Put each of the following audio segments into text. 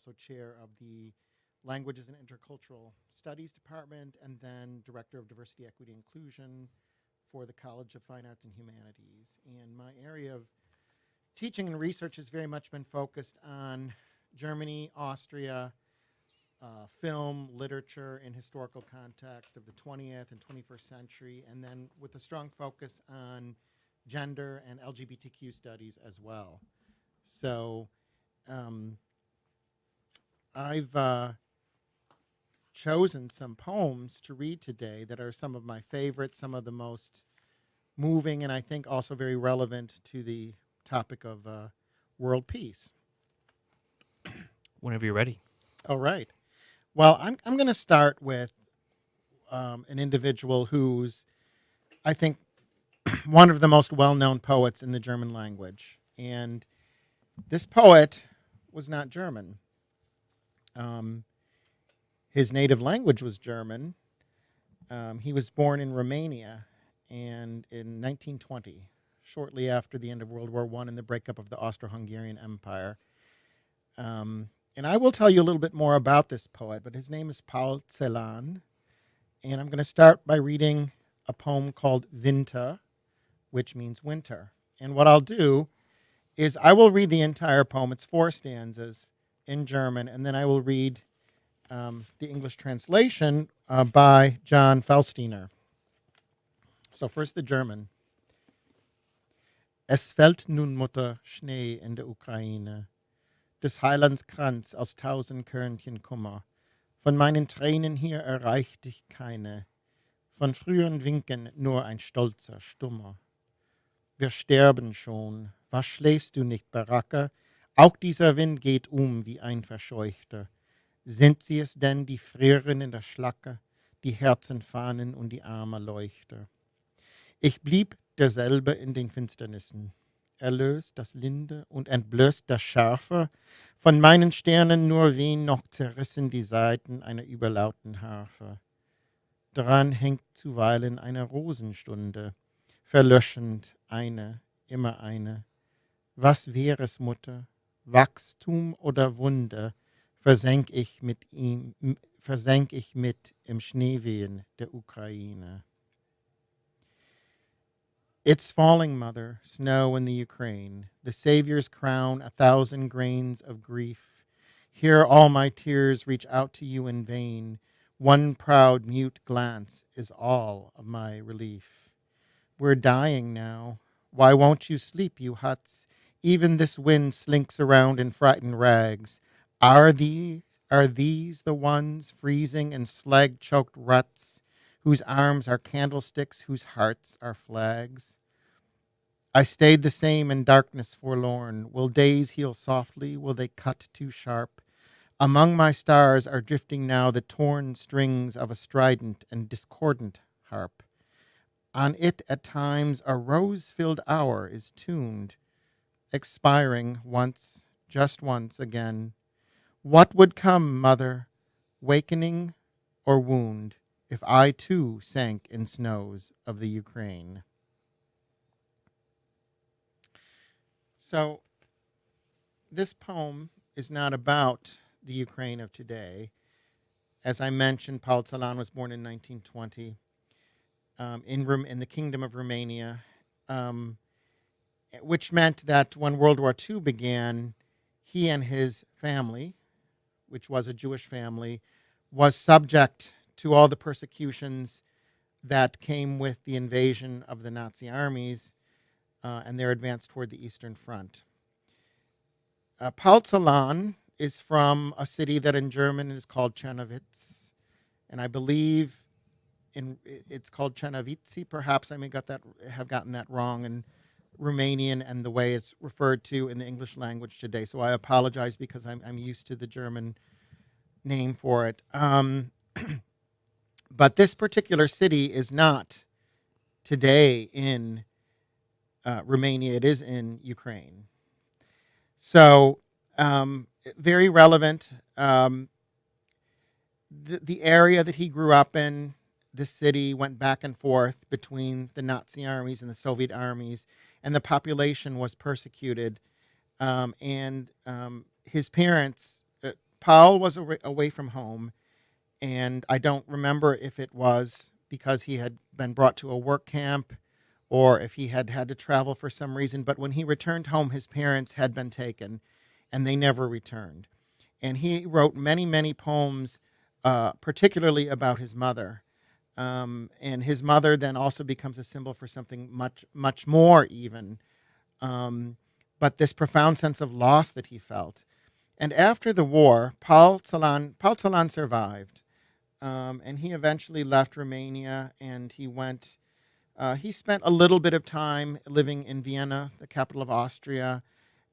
also chair of the Languages and Intercultural Studies Department, and then Director of Diversity, Equity, Inclusion for the College of Fine Arts and Humanities. And my area of teaching and research has very much been focused on Germany, Austria, film, literature in historical context of the 20th and 21st century, and then with a strong focus on gender and LGBTQ studies as well. So I've chosen some poems to read today that are some of my favorites, some of the most moving, and I think also very relevant to the topic of world peace. Whenever you're ready. All right. Well, I'm going to start with an individual who's, I think, one of the most well-known poets in the German language. And this poet was not German. His native language was German. He was born in Romania and in 1920, shortly after the end of World War I and the breakup of the Austro-Hungarian Empire. And I will tell you a little bit more about this poet, but his name is Paul Celan. And I'm going to start by reading a poem called Winter, which means winter. And what I'll do is I will read the entire poem. It's 4 stanzas in German, and then I will read the English translation by John Felstiner. So first the German. Es fällt nun, Mutter, Schnee in der Ukraine, des Heilands Kranz aus 1000 Körnchen Kummer. Von meinen Tränen hier erreicht dich keine, von früheren Winken nur ein stolzer Stummer. Wir sterben schon, was schläfst du nicht, Baracke? Auch dieser Wind geht wie ein Verscheuchter. Sind sie es denn, die frieren in der Schlacke, die Herzenfahnen und die Arme Leuchter? Ich blieb derselbe in den Finsternissen, erlöst das Linde und entblößt das Scharfe, von meinen Sternen nur wehen noch zerrissen die Saiten einer überlauten Harfe. Dran hängt zuweilen eine Rosenstunde, verlöschend eine, immer eine. Was wäre es, Mutter, Wachstum oder Wunder, versenk ich mit im Schneewehen der Ukraine. It's falling, mother, snow in the Ukraine, the Savior's crown, 1,000 grains of grief. Here all my tears reach out to you in vain. One proud, mute glance is all of my relief. We're dying now. Why won't you sleep, you huts? Even this wind slinks around in frightened rags. Are these the ones freezing in slag-choked ruts, whose arms are candlesticks, whose hearts are flags? I stayed the same in darkness forlorn. Will days heal softly? Will they cut too sharp? Among my stars are drifting now the torn strings of a strident and discordant harp. On it at times a rose-filled hour is tuned, expiring once, just once again. What would come, mother, wakening or wound, if I too sank in snows of the Ukraine? So this poem is not about the Ukraine of today. As I mentioned, Paul Celan was born in 1920 in the Kingdom of Romania, which meant that when World War II began, he and his family, which was a Jewish family, was subject to all the persecutions that came with the invasion of the Nazi armies and their advance toward the Eastern Front. Paul Celan is from a city that in German is called Czernowitz, and I believe it's called Czernovici. Perhaps I may have gotten that wrong in Romanian and the way it's referred to in the English language today. So I apologize because I'm used to the German name for it. But this particular city is not today in Romania. It is in Ukraine. So very relevant. The area that he grew up in, the city went back and forth between the Nazi armies and the Soviet armies, and the population was persecuted. And his parents, Paul was away from home, and I don't remember if it was because he had been brought to a work camp or if he had had to travel for some reason. But when he returned home, his parents had been taken, and they never returned. And he wrote many, many poems, particularly about his mother. And his mother then also becomes a symbol for something much, much more even. But this profound sense of loss that he felt. And after the war, Paul Celan survived. And he eventually left Romania, and he spent a little bit of time living in Vienna, the capital of Austria,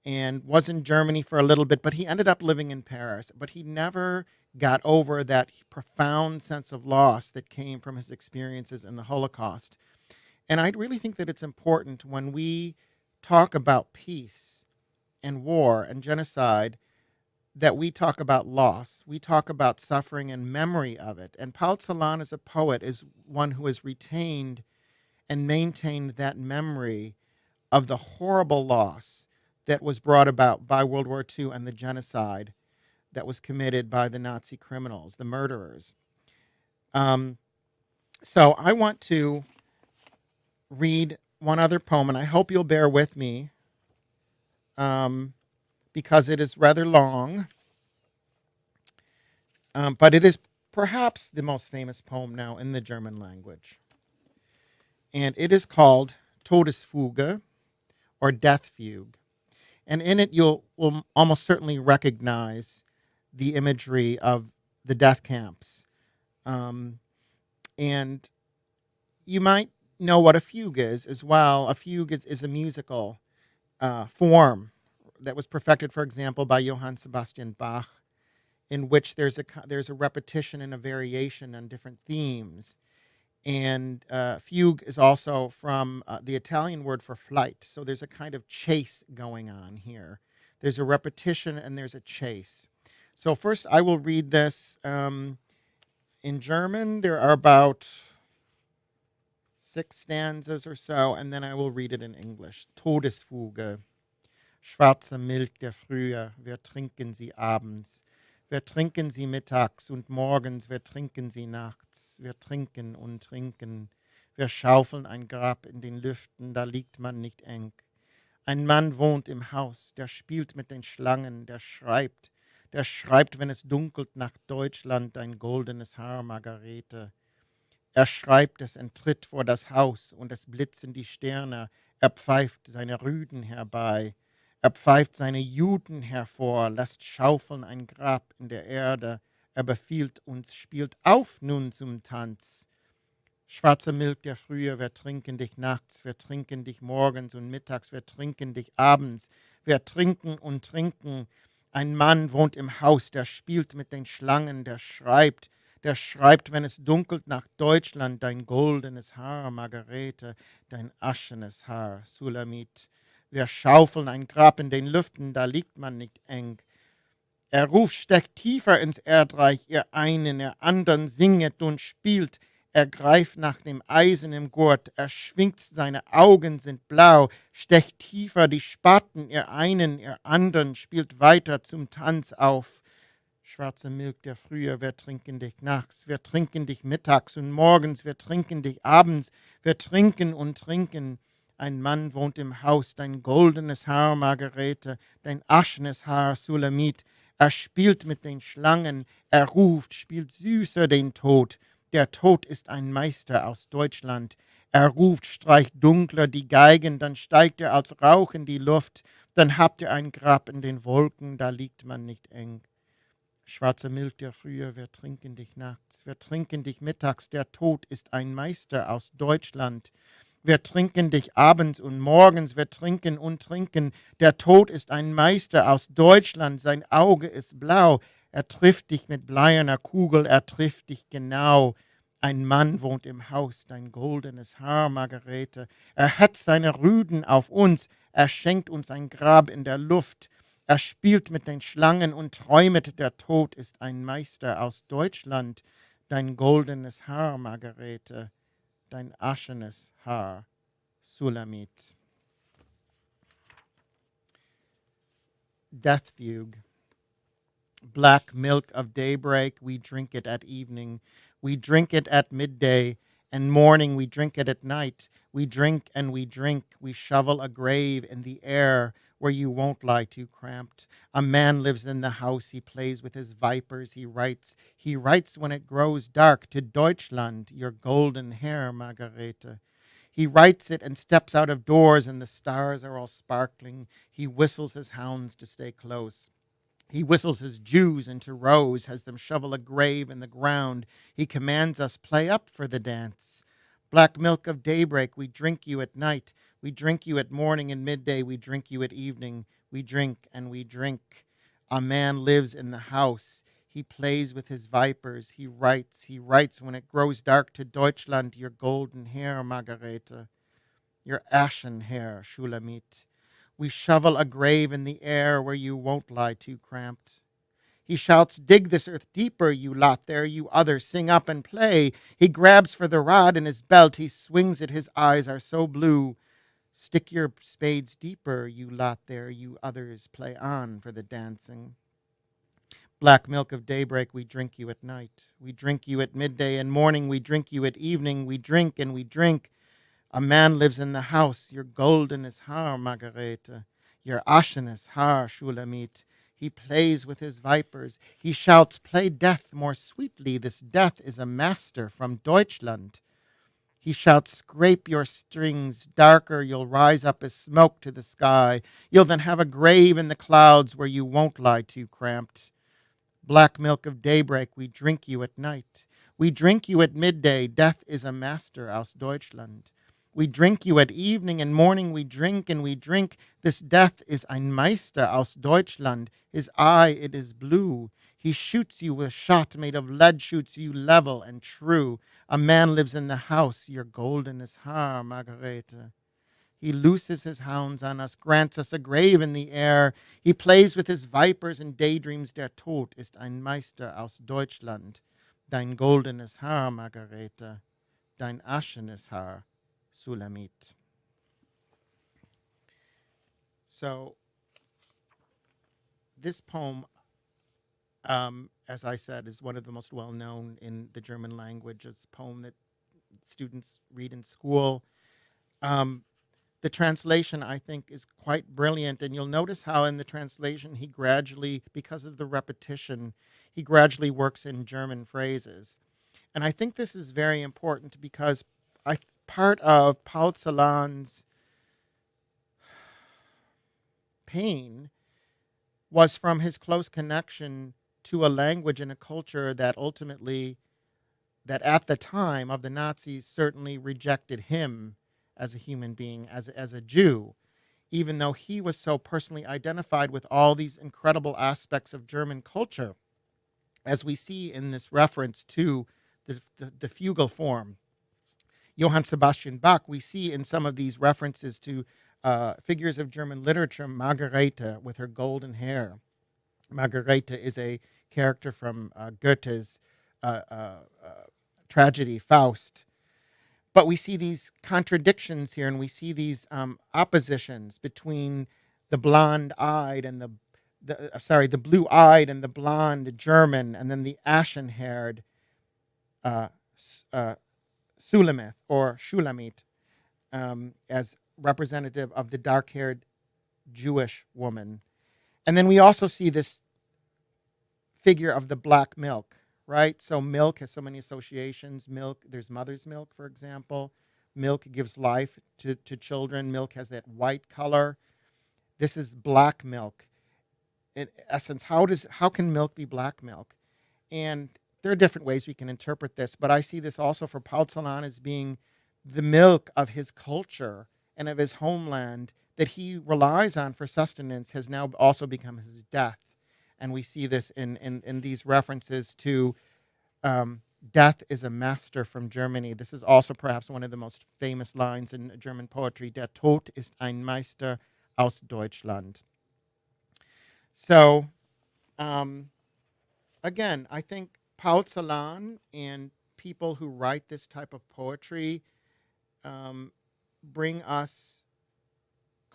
and was in Germany for a little bit, but he ended up living in Paris. But he never got over that profound sense of loss that came from his experiences in the Holocaust. And I really think that it's important when we talk about peace and war and genocide that we talk about loss. We talk about suffering and memory of it. And Paul Celan, as a poet, is one who has retained and maintained that memory of the horrible loss that was brought about by World War II and the genocide that was committed by the Nazi criminals, the murderers. So I want to read one other poem, and I hope you'll bear with me because it is rather long. But it is perhaps the most famous poem now in the German language. And it is called Todesfuge, or Death Fugue. And in it, will almost certainly recognize the imagery of the death camps. And you might know what a fugue is as well. A fugue is a musical form that was perfected, for example, by Johann Sebastian Bach, in which there's a repetition and a variation on different themes. And fugue is also from the Italian word for flight. So there's a kind of chase going on here. There's a repetition and there's a chase. So first I will read this in German. There are about 6 stanzas or so, and then I will read it in English. Todesfuge. Schwarze Milch der Frühe, wir trinken sie abends. Wir trinken sie mittags und morgens, wir trinken sie nachts. Wir trinken und trinken. Wir schaufeln ein Grab in den Lüften, da liegt man nicht eng. Ein Mann wohnt im Haus, der spielt mit den Schlangen, der schreibt, wenn es dunkelt nach Deutschland, dein goldenes Haar, Margarete. Er schreibt, es enttritt vor das Haus und es blitzen die Sterne, er pfeift seine Rüden herbei. Er pfeift seine Juden hervor, lässt schaufeln ein Grab in der Erde. Er befiehlt uns, spielt auf nun zum Tanz. Schwarze Milch der Frühe, wir trinken dich nachts, wir trinken dich morgens und mittags, wir trinken dich abends. Wir trinken und trinken. Ein Mann wohnt im Haus, der spielt mit den Schlangen, der schreibt, wenn es dunkelt nach Deutschland, dein goldenes Haar, Margarete, dein aschenes Haar, Sulamit. Wir schaufeln ein Grab in den Lüften, da liegt man nicht eng. Er ruft, steckt tiefer ins Erdreich, ihr einen, ihr anderen singet und spielt. Er greift nach dem Eisen im Gurt, er schwingt, seine Augen sind blau. Stecht tiefer die Spaten, ihr einen, ihr anderen, spielt weiter zum Tanz auf. Schwarze Milch der Frühe, wir trinken dich nachts, wir trinken dich mittags und morgens, wir trinken dich abends, wir trinken und trinken. Ein Mann wohnt im Haus, dein goldenes Haar, Margarete, dein aschenes Haar, Sulamit. Er spielt mit den Schlangen, er ruft, spielt süßer den Tod. Der Tod ist ein Meister aus Deutschland. Er ruft, streicht dunkler die Geigen, dann steigt er als Rauch in die Luft. Dann habt ihr ein Grab in den Wolken, da liegt man nicht eng. Schwarze Milch der Frühe, wir trinken dich nachts, wir trinken dich mittags. Der Tod ist ein Meister aus Deutschland. Wir trinken dich abends und morgens, wir trinken und trinken. Der Tod ist ein Meister aus Deutschland, sein Auge ist blau. Er trifft dich mit bleierner Kugel, er trifft dich genau. Ein Mann wohnt im Haus, dein goldenes Haar, Margarete. Er hat seine Rüden auf uns, er schenkt uns ein Grab in der Luft. Er spielt mit den Schlangen und träumet, der Tod ist ein Meister aus Deutschland. Dein goldenes Haar, Margarete. Dein aschenes Haar, Sulamit. Death Fugue Black milk of daybreak, we drink it at evening. We drink it at midday and morning. We drink it at night. We drink and we drink. We shovel a grave in the air where you won't lie too cramped. A man lives in the house. He plays with his vipers. He writes. He writes when it grows dark to Deutschland, your golden hair, Margarete. He writes it and steps out of doors, and the stars are all sparkling. He whistles his hounds to stay close. He whistles his Jews into rows, has them shovel a grave in the ground. He commands us, play up for the dance. Black milk of daybreak, we drink you at night. We drink you at morning and midday. We drink you at evening. We drink and we drink. A man lives in the house. He plays with his vipers. He writes. He writes when it grows dark to Deutschland, your golden hair, Margarete. Your ashen hair, Shulamit. We shovel a grave in the air where you won't lie too cramped. He shouts, dig this earth deeper, you lot there, you others, sing up and play. He grabs for the rod in his belt, he swings it, his eyes are so blue. Stick your spades deeper, you lot there, you others, play on for the dancing. Black milk of daybreak, we drink you at night. We drink you at midday and morning, we drink you at evening, we drink and we drink. A man lives in the house, your golden is haar, Margarete, your ashen is haar, Shulamit. He plays with his vipers. He shouts, play death more sweetly. This death is a master from Deutschland. He shouts, scrape your strings darker. You'll rise up as smoke to the sky. You'll then have a grave in the clouds where you won't lie too cramped. Black milk of daybreak, we drink you at night. We drink you at midday. Death is a master aus Deutschland. We drink you at evening and morning, we drink and we drink. This death is ein Meister aus Deutschland. His eye, it is blue. He shoots you with a shot made of lead, shoots you level and true. A man lives in the house, your golden is haar, Margarete. He looses his hounds on us, grants us a grave in the air. He plays with his vipers and daydreams. Der Tod ist ein Meister aus Deutschland. Dein goldenes Haar, Margarete. Dein aschenes Haar, Sulamit. So, this poem, as I said, is one of the most well-known in the German language. It's a poem that students read in school. The translation, I think, is quite brilliant, and you'll notice how in the translation he gradually, because of the repetition, he gradually works in German phrases. And I think this is very important because part of Paul Celan's pain was from his close connection to a language and a culture that ultimately, that at the time of the Nazis, certainly rejected him as a human being, as a Jew, even though he was so personally identified with all these incredible aspects of German culture, as we see in this reference to the fugal form. Johann Sebastian Bach, we see in some of these references to figures of German literature, Margarete with her golden hair. Margarete is a character from Goethe's tragedy, Faust. But we see these contradictions here, and we see these oppositions between the blonde-eyed and the blue-eyed and the blonde German, and then the ashen-haired Sulamith or Shulamit, as representative of the dark-haired Jewish woman. And then we also see this figure of the black milk, right? So milk has so many associations. Milk, there's mother's milk, for example. Milk gives life to children. Milk has that white color. This is black milk. In essence, how can milk be black milk? And there are different ways we can interpret this, but I see this also for Paul Celan as being the milk of his culture and of his homeland that he relies on for sustenance has now also become his death. And we see this in these references to death is a master from Germany. This is also perhaps one of the most famous lines in German poetry. Der Tod ist ein Meister aus Deutschland. So, again, I think Paul Celan and people who write this type of poetry bring us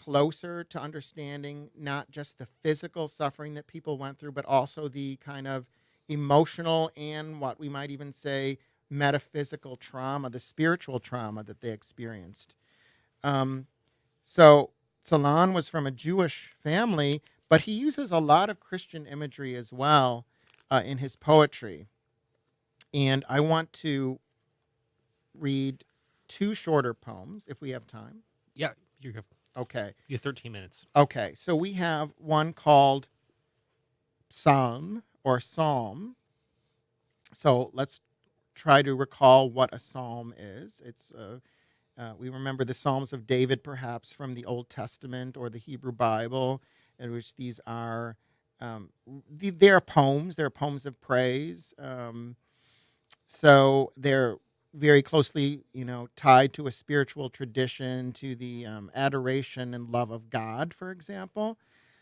closer to understanding not just the physical suffering that people went through, but also the kind of emotional and what we might even say metaphysical trauma, the spiritual trauma that they experienced. Um, so Celan was from a Jewish family, but he uses a lot of Christian imagery as well in his poetry. And I want to read two shorter poems if we have time. Yeah, you have Okay. 13 minutes. Okay. So we have one called Psalm or Psalm. So let's try to recall what a psalm is. We remember the Psalms of David, perhaps from the Old Testament or the Hebrew Bible, in which these are they are poems. They're poems of praise. So they're very closely, tied to a spiritual tradition, to the adoration and love of God, for example.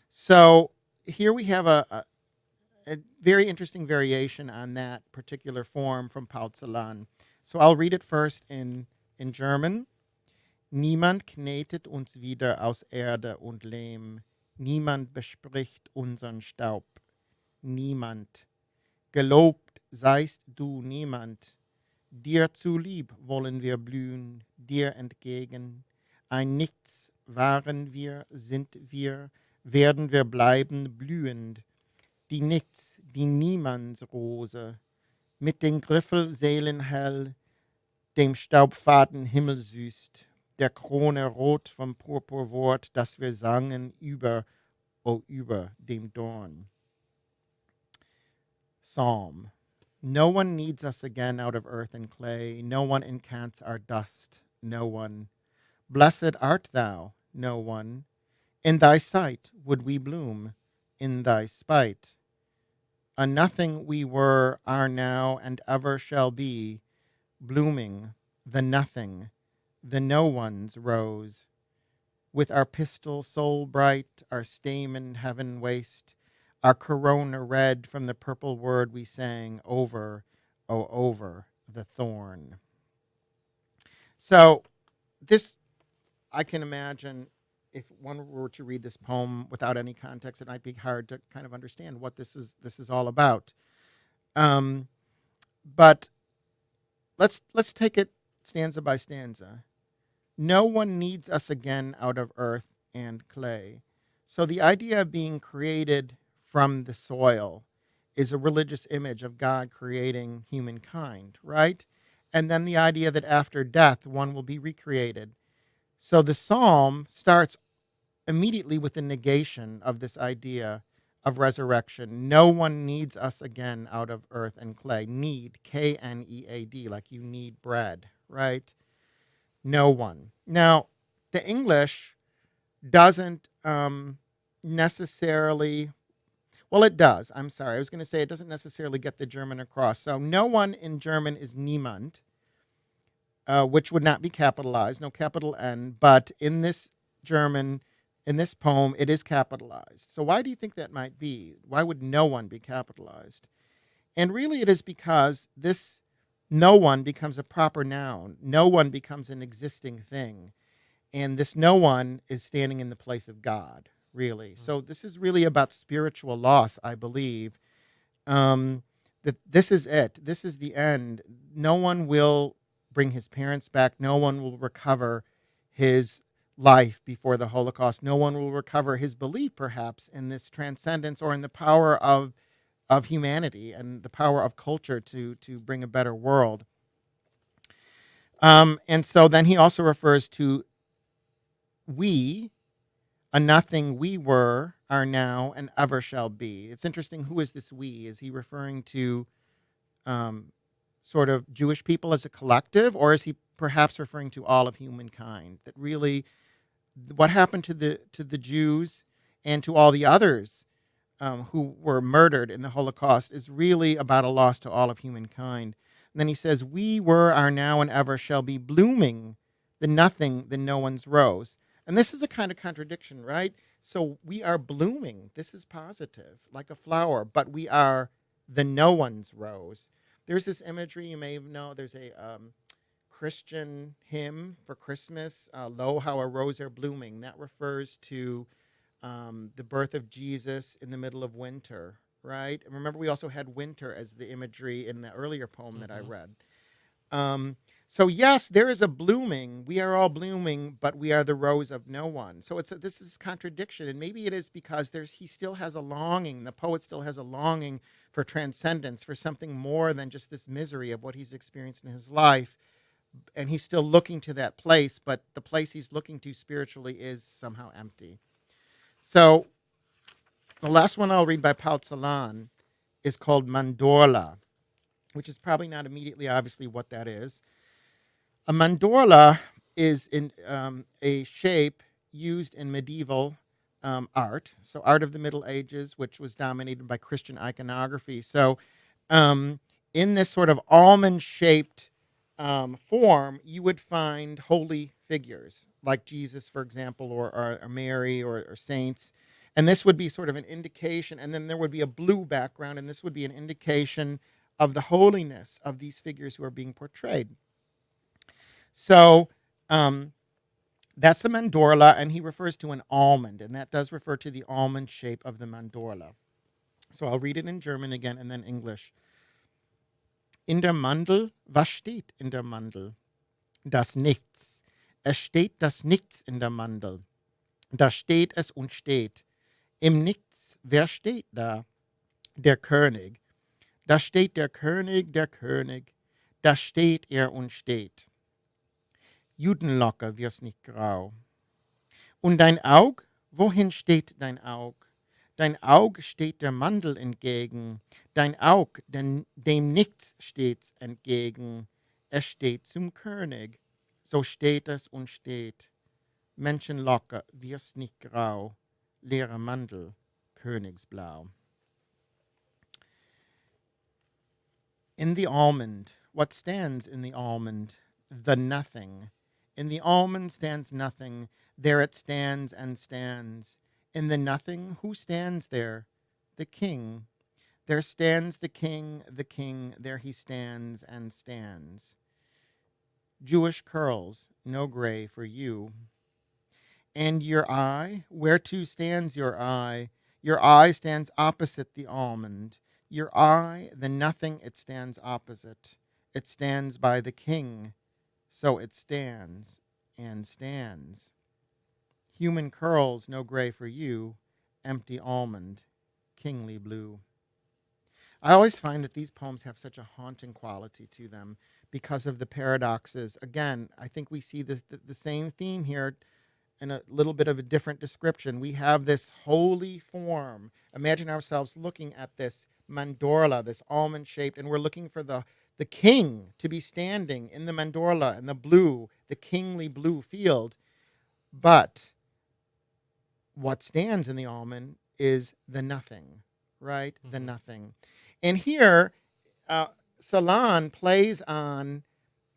So here we have a very interesting variation on that particular form from Paul Celan. So I'll read it first in German. Niemand knetet uns wieder aus Erde und Lehm. Niemand bespricht unseren Staub. Niemand. Gelobt seist du, niemand. Dir zulieb wollen wir blühen, dir entgegen. Ein Nichts waren wir, sind wir, werden wir bleiben blühend. Die Nichts, die Niemandsrose, mit den Griffelsälen hell, dem Staubfaden himmelswüst, der Krone rot vom Purpurwort, das wir sangen über, oh über dem Dorn. Psalm. No one needs us again out of earth and clay. No one incants our dust. No one. Blessed art thou, no one. In thy sight would we bloom, in thy spite. A nothing we were, are now, and ever shall be, blooming, the nothing, the no one's rose. With our pistil soul bright, our stamen heaven waste, our corona red from the purple word we sang over, oh, over the thorn. So this, I can imagine, if one were to read this poem without any context, it might be hard to kind of understand what this is all about. But let's take it stanza by stanza. No one needs us again out of earth and clay. So the idea of being created from the soil is a religious image of God creating humankind, right? And then the idea that after death, one will be recreated. So the psalm starts immediately with the negation of this idea of resurrection. No one needs us again out of earth and clay. Need, Knead, like you need bread, right? No one. Now, the English doesn't necessarily, well, it does. I'm sorry. I was going to say it doesn't necessarily get the German across. So no one in German is niemand, which would not be capitalized, no capital N. But in this German, in this poem, it is capitalized. So why do you think that might be? Why would no one be capitalized? And really it is because this no one becomes a proper noun. No one becomes an existing thing. And this no one is standing in the place of God, really. So this is really about spiritual loss, I believe. That this is it. This is the end. No one will bring his parents back. No one will recover his life before the Holocaust. No one will recover his belief, perhaps, in this transcendence or in the power of humanity and the power of culture to bring a better world. And so then he also refers to we, a nothing we were, are now, and ever shall be. It's interesting, who is this we? Is he referring to sort of Jewish people as a collective, or is he perhaps referring to all of humankind? That really, what happened to the Jews and to all the others who were murdered in the Holocaust is really about a loss to all of humankind. And then he says, we were, are now, and ever shall be, blooming, the nothing, the no one's rose. And this is a kind of contradiction, right? So we are blooming. This is positive, like a flower, but we are the no one's rose. There's this imagery, you may know, there's a Christian hymn for Christmas, Lo, How a Rose Are Blooming. That refers to the birth of Jesus in the middle of winter, right? And remember, we also had winter as the imagery in the earlier poem that I Mm-hmm. read. Um, so yes, there is a blooming. We are all blooming, but we are the rose of no one. So this is contradiction, and maybe it is because he still has a longing. The poet still has a longing for transcendence, for something more than just this misery of what he's experienced in his life, and he's still looking to that place. But the place he's looking to spiritually is somehow empty. So the last one I'll read by Paul Celan is called Mandorla, which is probably not immediately obviously what that is. A mandorla is in a shape used in medieval art, so art of the Middle Ages, which was dominated by Christian iconography. So, in this sort of almond-shaped form, you would find holy figures like Jesus, for example, or Mary, or saints. And this would be sort of an indication, and then there would be a blue background, and this would be an indication of the holiness of these figures who are being portrayed. So that's the mandorla, and he refers to an almond, and that does refer to the almond shape of the mandorla. So I'll read it in German again and then English. In der Mandel, was steht in der Mandel? Das Nichts. Es steht das Nichts in der Mandel. Da steht es und steht. Im Nichts, wer steht da? Der König. Da steht der König, der König. Da steht er und steht. Judenlocke wir's nicht grau. Und dein Aug, wohin steht dein Aug? Dein Aug steht der Mandel entgegen, dein Aug, dem nichts steht's entgegen. Es steht zum König, so steht es und steht. Menschenlocke wir's nicht grau, leere Mandel, Königsblau. In the almond, what stands in the almond? The nothing. In the almond stands nothing, there it stands and stands. In the nothing, who stands there? The king. There stands the king, there he stands and stands. Jewish curls, no gray for you. And your eye, whereto stands your eye? Your eye stands opposite the almond. Your eye, the nothing, it stands opposite. It stands by the king, so it stands and stands. Human curls, no gray for you, empty almond, kingly blue. I always find that these poems have such a haunting quality to them because of the paradoxes. Again, I think we see the same theme here in a little bit of a different description. We have this holy form. Imagine ourselves looking at this mandorla, this almond shaped, and we're looking for the king to be standing in the mandorla, in the blue, the kingly blue field. But what stands in the almond is the nothing, right? Mm-hmm. The nothing. And here, Celan plays on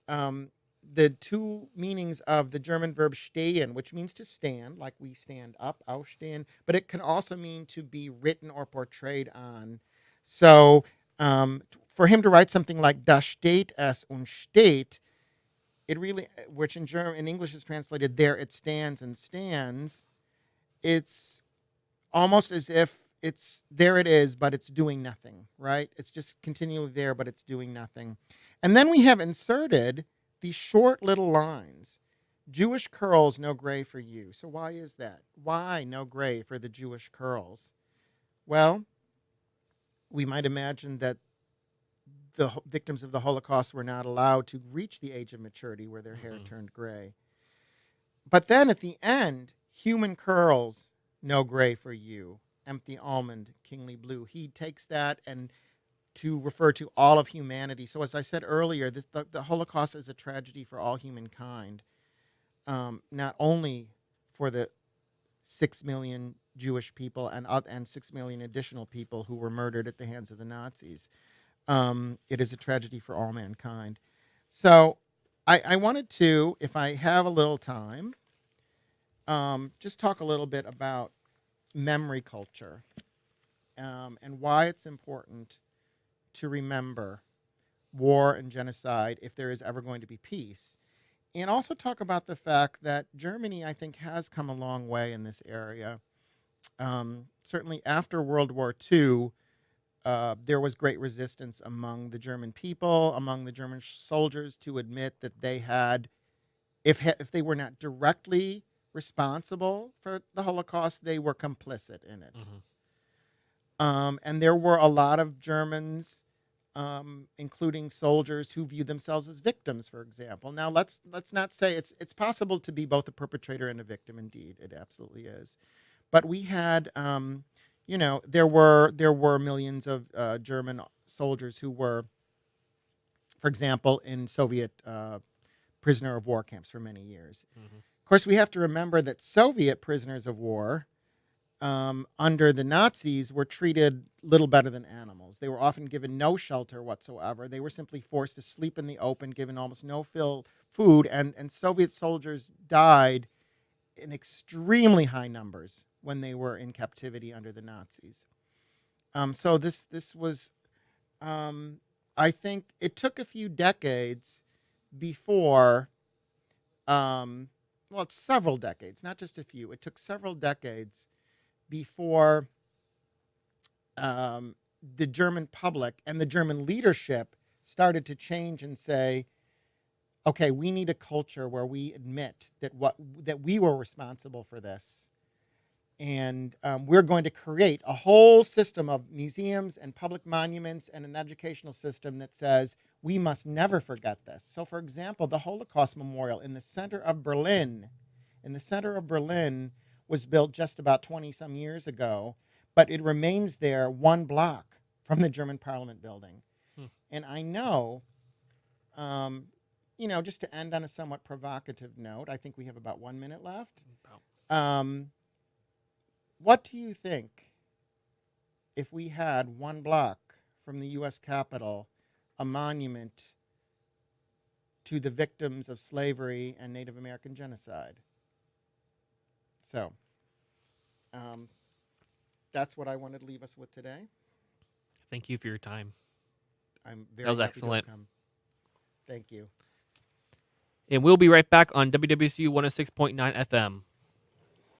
the two meanings of the German verb stehen, which means to stand, like we stand up, aufstehen, but it can also mean to be written or portrayed on. So for him to write something like da steht es und steht, it really, which in English is translated there it stands and stands, it's almost as if there it is, but it's doing nothing, right? It's just continually there, but it's doing nothing. And then we have inserted these short little lines. Jewish curls, no gray for you. So why is that? Why no gray for the Jewish curls? Well, we might imagine that the victims of the Holocaust were not allowed to reach the age of maturity where their hair turned gray. But then at the end, human curls, no gray for you. Empty almond, kingly blue. He takes that and to refer to all of humanity. So as I said earlier, the Holocaust is a tragedy for all humankind, not only for the 6 million Jewish people and 6 million additional people who were murdered at the hands of the Nazis. It is a tragedy for all mankind. So I wanted to, if I have a little time, just talk a little bit about memory culture and why it's important to remember war and genocide if there is ever going to be peace. And also talk about the fact that Germany, I think, has come a long way in this area. Certainly after World War II, there was great resistance among the German people, among the German soldiers, to admit that they had, if they were not directly responsible for the Holocaust, they were complicit in it. And there were a lot of Germans, including soldiers, who viewed themselves as victims, for example. Now, let's not say it's possible to be both a perpetrator and a victim. Indeed, it absolutely is. But we had, there were millions of German soldiers who were, for example, in Soviet prisoner of war camps for many years. Of course, we have to remember that Soviet prisoners of war under the Nazis were treated little better than animals. They were often given no shelter whatsoever. They were simply forced to sleep in the open, given almost no food, and Soviet soldiers died in extremely high numbers when they were in captivity under the Nazis. So this was, I think it took a few decades before, it's several decades, not just a few. It took several decades before the German public and the German leadership started to change and say, okay, we need a culture where we admit that we were responsible for this, and we're going to create a whole system of museums and public monuments and an educational system that says we must never forget this. So, for example, the Holocaust Memorial in the center of Berlin, was built just about 20-some years ago, but it remains there one block from the German Parliament building. And I know, just to end on a somewhat provocative note, I think we have about 1 minute left. What do you think if we had one block from the U.S. Capitol, a monument to the victims of slavery and Native American genocide? So, that's what I wanted to leave us with today. Thank you for your time. I'm very That was happy excellent. to come. Thank you. And we'll be right back on WWCU 106.9 FM.